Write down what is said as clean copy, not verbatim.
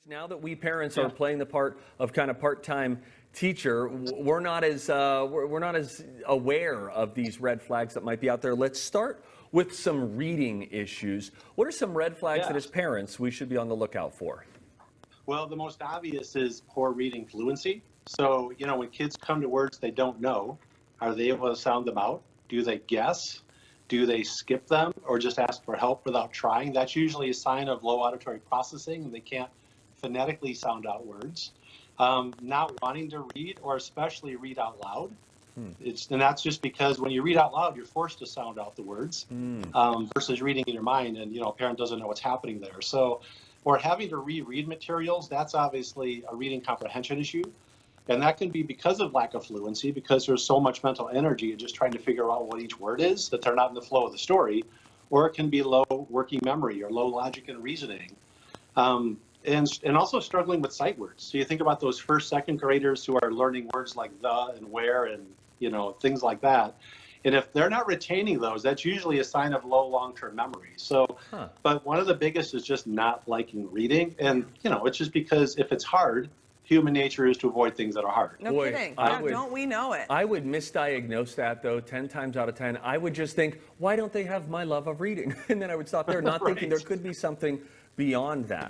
Now that we parents are playing the part of kind of part-time teacher, we're not as aware of these red flags that might be out there. Let's start with some reading issues. What are some red flags that as parents we should be on the lookout for? Well, the most obvious is poor reading fluency. So, when kids come to words they don't know, are they able to sound them out? Do they guess? Do they skip them or just ask for help without trying? That's usually a sign of low auditory processing. They can't phonetically sound out words. Not wanting to read or especially read out loud. And that's just because when you read out loud, you're forced to sound out the words versus reading in your mind, and a parent doesn't know what's happening there. So, or having to reread materials, that's obviously a reading comprehension issue. And that can be because of lack of fluency, because there's so much mental energy in just trying to figure out what each word is, that they're not in the flow of the story. Or it can be low working memory or low logic and reasoning. And also struggling with sight words. So you think about those first, second graders who are learning words like the and where and, things like that. And if they're not retaining those, that's usually a sign of low long-term memory. So, but one of the biggest is just not liking reading. And, it's just because if it's hard, human nature is to avoid things that are hard. No kidding. Don't we know it? I would misdiagnose that, though, 10 times out of 10. I would just think, why don't they have my love of reading? And then I would stop there, not thinking there could be something beyond that.